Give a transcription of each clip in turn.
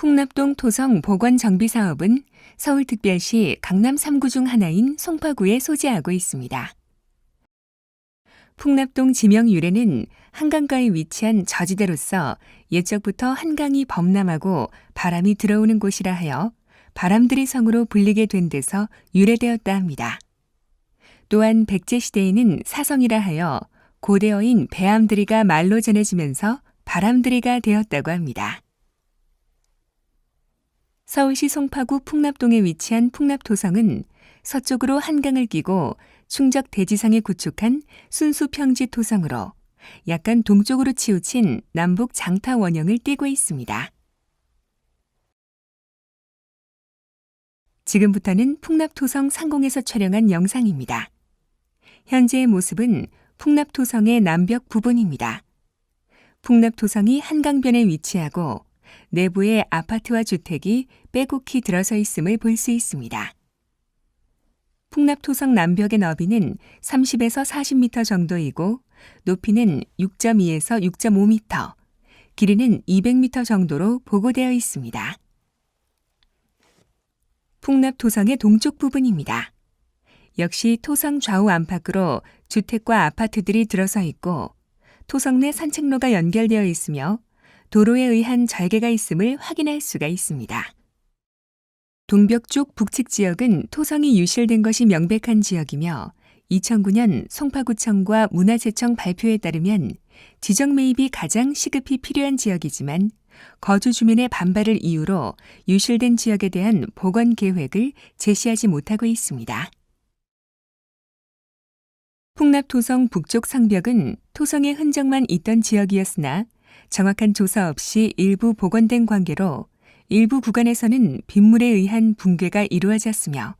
풍납동 토성 보건 정비 사업은 서울특별시 강남 3구 중 하나인 송파구에 소재하고 있습니다. 풍납동 지명 유래는 한강가에 위치한 저지대로서 옛적부터 한강이 범람하고 바람이 들어오는 곳이라 하여 바람들이 성으로 불리게 된 데서 유래되었다 합니다. 또한 백제시대에는 사성이라 하여 고대어인 배암들이가 말로 전해지면서 바람들이가 되었다고 합니다. 서울시 송파구 풍납동에 위치한 풍납토성은 서쪽으로 한강을 끼고 충적 대지상에 구축한 순수 평지 토성으로 약간 동쪽으로 치우친 남북 장타 원형을 띠고 있습니다. 지금부터는 풍납토성 상공에서 촬영한 영상입니다. 현재의 모습은 풍납토성의 남벽 부분입니다. 풍납토성이 한강변에 위치하고 내부에 아파트와 주택이 빼곡히 들어서 있음을 볼 수 있습니다. 풍납토성 남벽의 너비는 30에서 40m 정도이고 높이는 6.2에서 6.5m, 길이는 200m 정도로 보고되어 있습니다. 풍납토성의 동쪽 부분입니다. 역시 토성 좌우 안팎으로 주택과 아파트들이 들어서 있고 토성 내 산책로가 연결되어 있으며 도로에 의한 절개가 있음을 확인할 수가 있습니다. 동벽 쪽 북측 지역은 토성이 유실된 것이 명백한 지역이며 2009년 송파구청과 문화재청 발표에 따르면 지정 매입이 가장 시급히 필요한 지역이지만 거주 주민의 반발을 이유로 유실된 지역에 대한 복원 계획을 제시하지 못하고 있습니다. 풍납토성 북쪽 상벽은 토성의 흔적만 있던 지역이었으나 정확한 조사 없이 일부 복원된 관계로 일부 구간에서는 빗물에 의한 붕괴가 이루어졌으며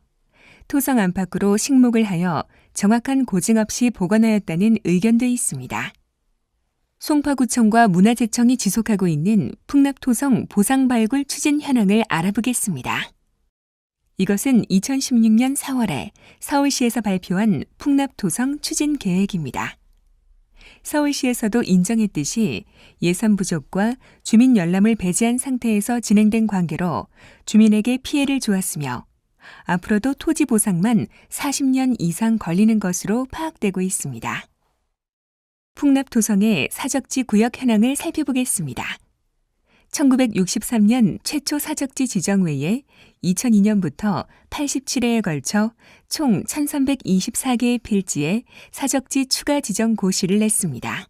토성 안팎으로 식목을 하여 정확한 고증 없이 복원하였다는 의견도 있습니다. 송파구청과 문화재청이 지속하고 있는 풍납토성 보상 발굴 추진 현황을 알아보겠습니다. 이것은 2016년 4월에 서울시에서 발표한 풍납토성 추진 계획입니다. 서울시에서도 인정했듯이 예산 부족과 주민 열람을 배제한 상태에서 진행된 관계로 주민에게 피해를 주었으며 앞으로도 토지 보상만 40년 이상 걸리는 것으로 파악되고 있습니다. 풍납토성의 사적지 구역 현황을 살펴보겠습니다. 1963년 최초 사적지 지정 외에 2002년부터 87회에 걸쳐 총 1324개의 필지에 사적지 추가 지정 고시를 냈습니다.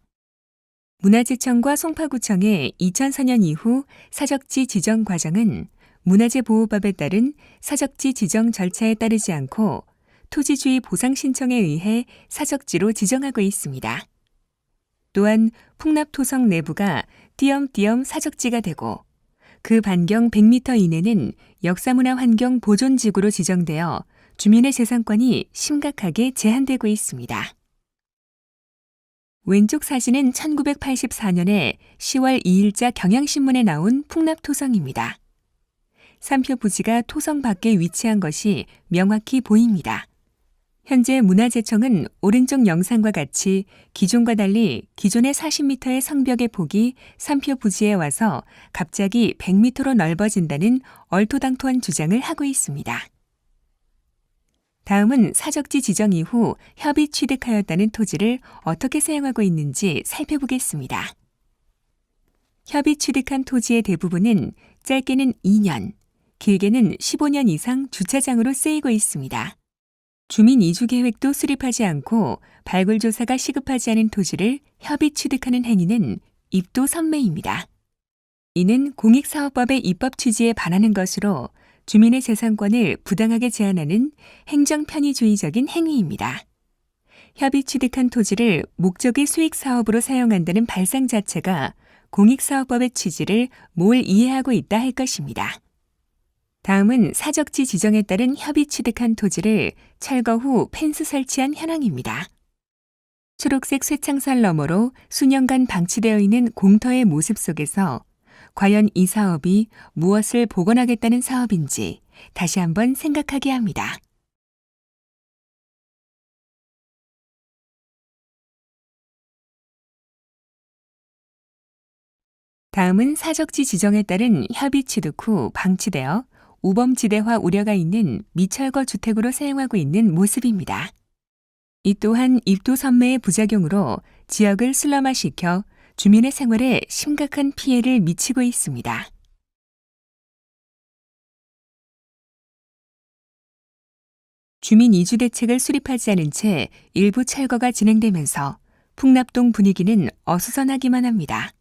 문화재청과 송파구청의 2004년 이후 사적지 지정 과정은 문화재보호법에 따른 사적지 지정 절차에 따르지 않고 토지주의 보상 신청에 의해 사적지로 지정하고 있습니다. 또한 풍납토성 내부가 띄엄띄엄 사적지가 되고 그 반경 100m 이내는 역사문화환경 보존지구로 지정되어 주민의 재산권이 심각하게 제한되고 있습니다. 왼쪽 사진은 1984년에 10월 2일자 경향신문에 나온 풍납토성입니다. 산표 부지가 토성 밖에 위치한 것이 명확히 보입니다. 현재 문화재청은 오른쪽 영상과 같이 기존과 달리 기존의 40m의 성벽의 폭이 산표 부지에 와서 갑자기 100m로 넓어진다는 얼토당토한 주장을 하고 있습니다. 다음은 사적지 지정 이후 협의 취득하였다는 토지를 어떻게 사용하고 있는지 살펴보겠습니다. 협의 취득한 토지의 대부분은 짧게는 2년, 길게는 15년 이상 주차장으로 쓰이고 있습니다. 주민 이주 계획도 수립하지 않고 발굴 조사가 시급하지 않은 토지를 협의 취득하는 행위는 입도 선매입니다. 이는 공익사업법의 입법 취지에 반하는 것으로 주민의 재산권을 부당하게 제한하는 행정편의주의적인 행위입니다. 협의 취득한 토지를 목적의 수익사업으로 사용한다는 발상 자체가 공익사업법의 취지를 모을 이해하고 있다 할 것입니다. 다음은 사적지 지정에 따른 협의 취득한 토지를 철거 후 펜스 설치한 현황입니다. 초록색 쇠창살 너머로 수년간 방치되어 있는 공터의 모습 속에서 과연 이 사업이 무엇을 복원하겠다는 사업인지 다시 한번 생각하게 합니다. 다음은 사적지 지정에 따른 협의 취득 후 방치되어 우범지대화 우려가 있는 미철거 주택으로 사용하고 있는 모습입니다. 이 또한 입도 선매의 부작용으로 지역을 슬럼화시켜 주민의 생활에 심각한 피해를 미치고 있습니다. 주민 이주 대책을 수립하지 않은 채 일부 철거가 진행되면서 풍납동 분위기는 어수선하기만 합니다.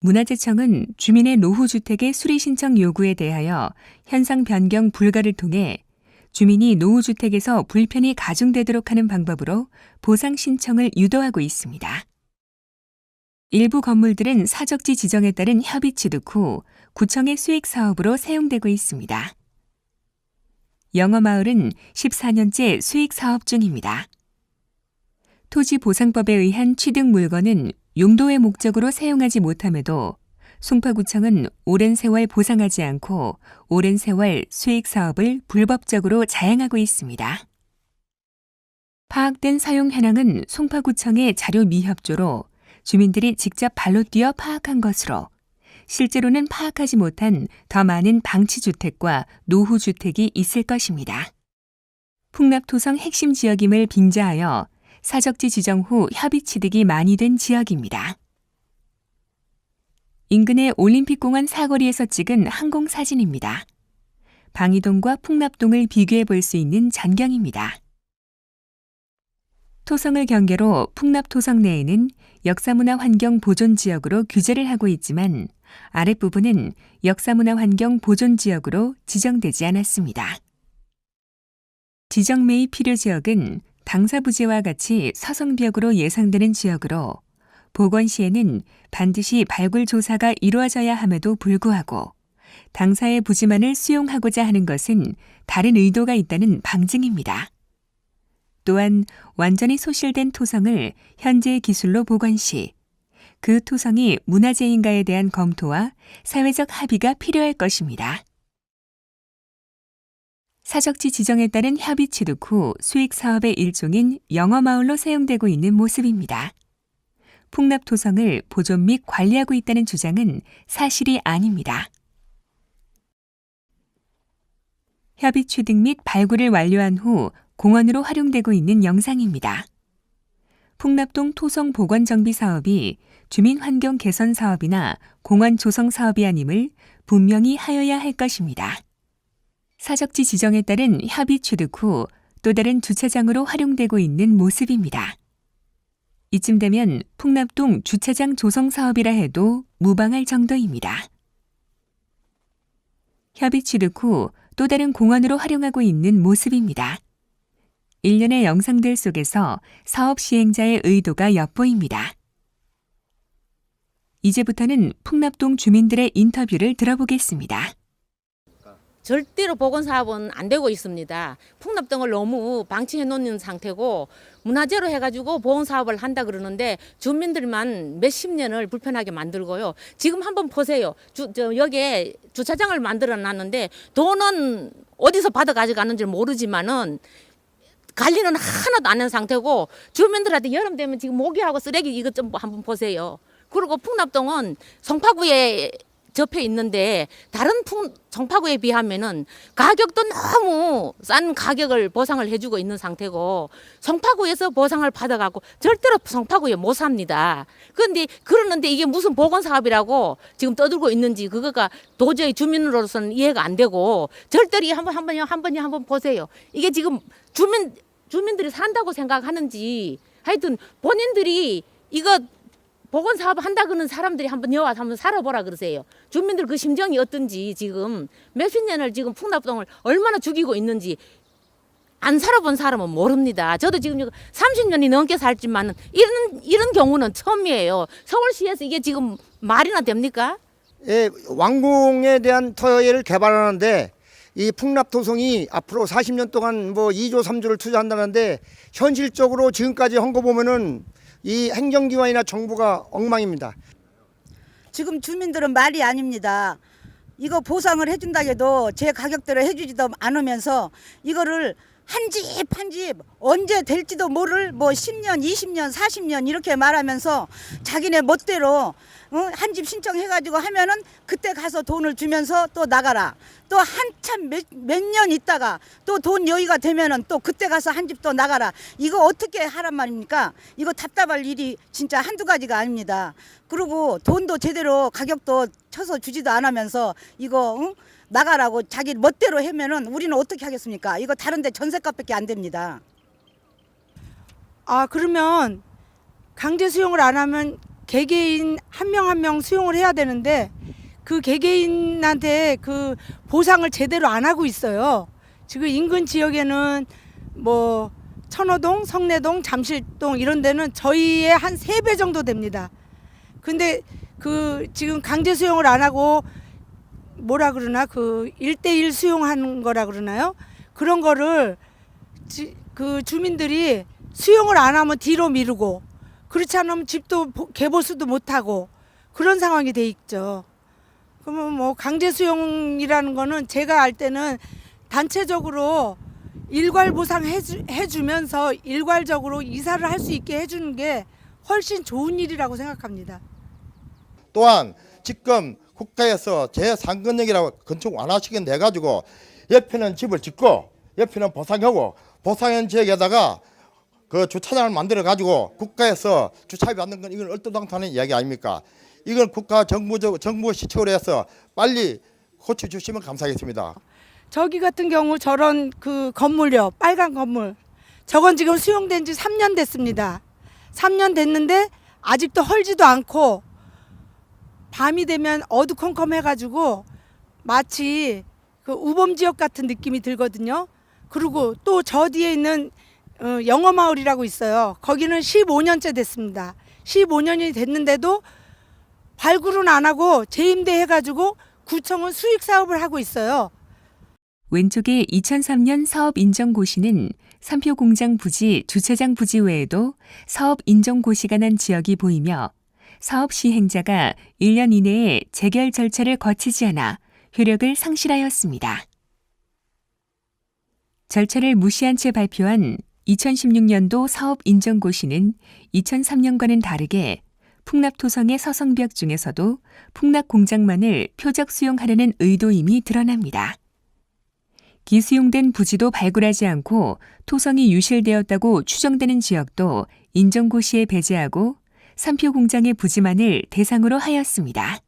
문화재청은 주민의 노후주택의 수리 신청 요구에 대하여 현상 변경 불가를 통해 주민이 노후주택에서 불편이 가중되도록 하는 방법으로 보상 신청을 유도하고 있습니다. 일부 건물들은 사적지 지정에 따른 협의 취득 후 구청의 수익 사업으로 사용되고 있습니다. 영어마을은 14년째 수익 사업 중입니다. 토지보상법에 의한 취득 물건은 용도의 목적으로 사용하지 못함에도 송파구청은 오랜 세월 보상하지 않고 오랜 세월 수익 사업을 불법적으로 자행하고 있습니다. 파악된 사용 현황은 송파구청의 자료 미협조로 주민들이 직접 발로 뛰어 파악한 것으로 실제로는 파악하지 못한 더 많은 방치주택과 노후주택이 있을 것입니다. 풍납토성 핵심 지역임을 빙자하여 사적지 지정 후 협의 취득이 많이 된 지역입니다. 인근의 올림픽공원 사거리에서 찍은 항공사진입니다. 방이동과 풍납동을 비교해 볼 수 있는 전경입니다. 토성을 경계로 풍납토성 내에는 역사문화환경 보존지역으로 규제를 하고 있지만 아랫부분은 역사문화환경 보존지역으로 지정되지 않았습니다. 지정매입 필요지역은 당사부지와 같이 사성벽으로 예상되는 지역으로 보건시에는 반드시 발굴 조사가 이루어져야 함에도 불구하고 당사의 부지만을 수용하고자 하는 것은 다른 의도가 있다는 방증입니다. 또한 완전히 소실된 토성을 현재의 기술로 복원시 그 토성이 문화재인가에 대한 검토와 사회적 합의가 필요할 것입니다. 사적지 지정에 따른 협의 취득 후 수익 사업의 일종인 영어마을로 사용되고 있는 모습입니다. 풍납토성을 보존 및 관리하고 있다는 주장은 사실이 아닙니다. 협의 취득 및 발굴을 완료한 후 공원으로 활용되고 있는 영상입니다. 풍납동 토성 복원 정비 사업이 주민 환경 개선 사업이나 공원 조성 사업이 아님을 분명히 하여야 할 것입니다. 사적지 지정에 따른 협의 취득 후 또 다른 주차장으로 활용되고 있는 모습입니다. 이쯤 되면 풍납동 주차장 조성 사업이라 해도 무방할 정도입니다. 협의 취득 후 또 다른 공원으로 활용하고 있는 모습입니다. 일련의 영상들 속에서 사업 시행자의 의도가 엿보입니다. 이제부터는 풍납동 주민들의 인터뷰를 들어보겠습니다. 절대로 복원사업은 안 되고 있습니다. 풍납동을 너무 방치해 놓는 상태고 문화재로 해가지고 복원사업을 한다 그러는데 주민들만 몇십 년을 불편하게 만들고요. 지금 한번 보세요. 여기에 주차장을 만들어 놨는데 돈은 어디서 받아 가져가는지 모르지만은 관리는 하나도 안 한 상태고 주민들한테 여름 되면 지금 모기하고 쓰레기 이것 좀 한번 보세요. 그리고 풍납동은 송파구에 접해 있는데 다른 송파구에 비하면은 가격도 너무 싼 가격을 보상을 해주고 있는 상태고 송파구에서 보상을 받아갖고 절대로 송파구에 못 삽니다. 그런데 그러는데 이게 무슨 보건사업이라고 지금 떠들고 있는지 그거가 도저히 주민으로서는 이해가 안 되고 절대로 한번 보세요. 이게 지금 주민들이 산다고 생각하는지 하여튼 본인들이 이거 보건사업 한다고는 사람들이 한번 여와서 한번 살아보라 그러세요. 주민들 그 심정이 어떤지 지금 몇십 년을 지금 풍납동을 얼마나 죽이고 있는지 안 살아본 사람은 모릅니다. 저도 지금 30년이 넘게 살지만 이런 경우는 처음이에요. 서울시에서 이게 지금 말이나 됩니까? 예, 왕궁에 대한 터널을 개발하는데 이 풍납토성이 앞으로 40년 동안 뭐 2조 3조를 투자한다는데 현실적으로 지금까지 한 거 보면은 이 행정기관이나 정부가 엉망입니다. 지금 주민들은 말이 아닙니다. 이거 보상을 해준다 해도 제 가격대로 해주지도 않으면서 이거를 한 집 한 집 언제 될지도 모를 뭐 10년, 20년, 40년 이렇게 말하면서 자기네 멋대로 한 집 신청해가지고 하면은 그때 가서 돈을 주면서 또 나가라. 또 한참 몇 년 있다가 또 돈 여유가 되면은 또 그때 가서 한 집 또 나가라. 이거 어떻게 하란 말입니까? 이거 답답할 일이 진짜 한두 가지가 아닙니다. 그리고 돈도 제대로 가격도 쳐서 주지도 않으면서 이거 나가라고 자기 멋대로 하면은 우리는 어떻게 하겠습니까? 이거 다른데 전셋값밖에 안 됩니다. 아, 그러면 강제 수용을 안 하면 개개인 한 명 한 명 수용을 해야 되는데 그 개개인한테 그 보상을 제대로 안 하고 있어요. 지금 인근 지역에는 뭐 천호동, 성내동, 잠실동 이런 데는 저희의 한 3배 정도 됩니다. 근데 그 지금 강제 수용을 안 하고 뭐라 그러나 그 1대1 수용하는 거라 그러나요? 그런 거를 그 주민들이 수용을 안 하면 뒤로 미루고 그렇지 않으면 집도 개보수도 못하고 그런 상황이 돼 있죠. 그러면 뭐 강제 수용이라는 거는 제가 알 때는 단체적으로 일괄 보상 해주면서 일괄적으로 이사를 할 수 있게 해주는 게 훨씬 좋은 일이라고 생각합니다. 또한 지금 국가에서 제3권역이라고 건축 완화시킨 내 가지고 옆에는 집을 짓고 옆에는 보상하고 보상한 지역에다가 그 주차장을 만들어 가지고 국가에서 주차비 받는 건 이건 얼토당토하는 이야기 아닙니까? 이건 국가 정부 시책으로 해서 빨리 고쳐 주시면 감사하겠습니다. 저기 같은 경우 저런 그 건물요, 빨간 건물. 저건 지금 수용된 지 3년 됐습니다. 3년 됐는데 아직도 헐지도 않고 밤이 되면 어두컴컴해가지고 마치 그 우범 지역 같은 느낌이 들거든요. 그리고 또 저 뒤에 있는 영어마을이라고 있어요. 거기는 15년째 됐습니다. 15년이 됐는데도 발굴은 안 하고 재임대 해가지고 구청은 수익 사업을 하고 있어요. 왼쪽의 2003년 사업 인정 고시는 삼표 공장 부지, 주차장 부지 외에도 사업 인정 고시가 난 지역이 보이며 사업 시행자가 1년 이내에 재결 절차를 거치지 않아 효력을 상실하였습니다. 절차를 무시한 채 발표한 2016년도 사업 인정 고시는 2003년과는 다르게 풍납토성의 서성벽 중에서도 풍납공장만을 표적 수용하려는 의도임이 드러납니다. 기수용된 부지도 발굴하지 않고 토성이 유실되었다고 추정되는 지역도 인정고시에 배제하고 삼표공장의 부지만을 대상으로 하였습니다.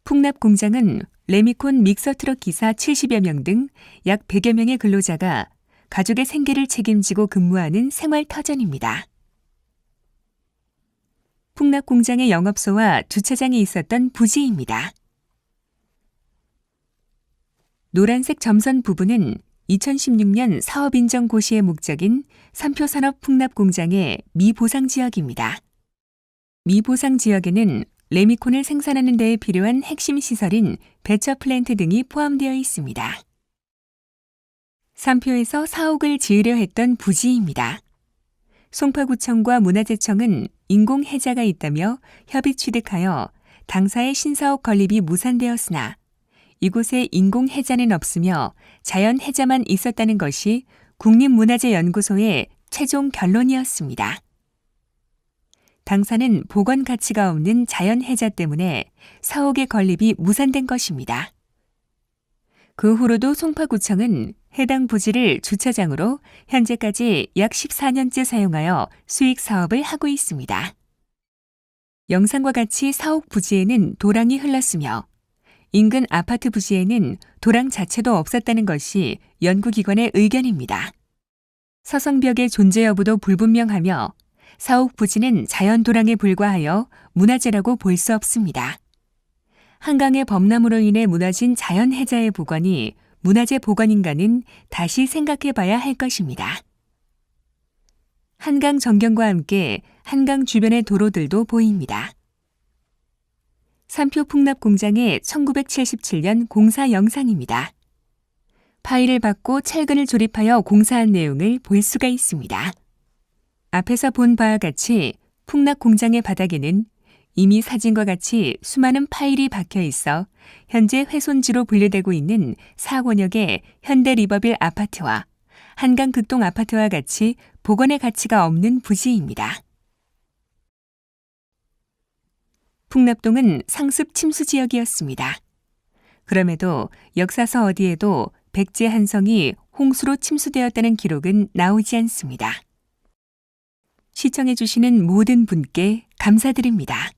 풍납공장은 레미콘 믹서트럭 기사 70여 명 등 약 100여 명의 근로자가 가족의 생계를 책임지고 근무하는 생활터전입니다. 풍납공장의 영업소와 주차장이 있었던 부지입니다. 노란색 점선 부분은 2016년 사업인정 고시의 목적인 삼표산업 풍납공장의 미보상지역입니다. 미보상지역에는 레미콘을 생산하는 데에 필요한 핵심 시설인 배처 플랜트 등이 포함되어 있습니다. 삼표에서 사옥을 지으려 했던 부지입니다. 송파구청과 문화재청은 인공해자가 있다며 협의 취득하여 당사의 신사옥 건립이 무산되었으나 이곳에 인공해자는 없으며 자연해자만 있었다는 것이 국립문화재연구소의 최종 결론이었습니다. 당사는 복원 가치가 없는 자연해자 때문에 사옥의 건립이 무산된 것입니다. 그 후로도 송파구청은 해당 부지를 주차장으로 현재까지 약 14년째 사용하여 수익 사업을 하고 있습니다. 영상과 같이 사옥 부지에는 도랑이 흘렀으며 인근 아파트 부지에는 도랑 자체도 없었다는 것이 연구기관의 의견입니다. 서성벽의 존재 여부도 불분명하며 사옥 부지는 자연 도랑에 불과하여 문화재라고 볼 수 없습니다. 한강의 범람으로 인해 무너진 자연 해자의 복원이 문화재 복원인가는 다시 생각해 봐야 할 것입니다. 한강 전경과 함께 한강 주변의 도로들도 보입니다. 삼표 풍납공장의 1977년 공사 영상입니다. 파일을 받고 철근을 조립하여 공사한 내용을 볼 수가 있습니다. 앞에서 본 바와 같이 풍납공장의 바닥에는 이미 사진과 같이 수많은 파일이 박혀 있어 현재 훼손지로 분류되고 있는 4권역의 현대리버빌 아파트와 한강극동 아파트와 같이 복원의 가치가 없는 부지입니다. 풍납동은 상습 침수 지역이었습니다. 그럼에도 역사서 어디에도 백제 한성이 홍수로 침수되었다는 기록은 나오지 않습니다. 시청해 주시는 모든 분께 감사드립니다.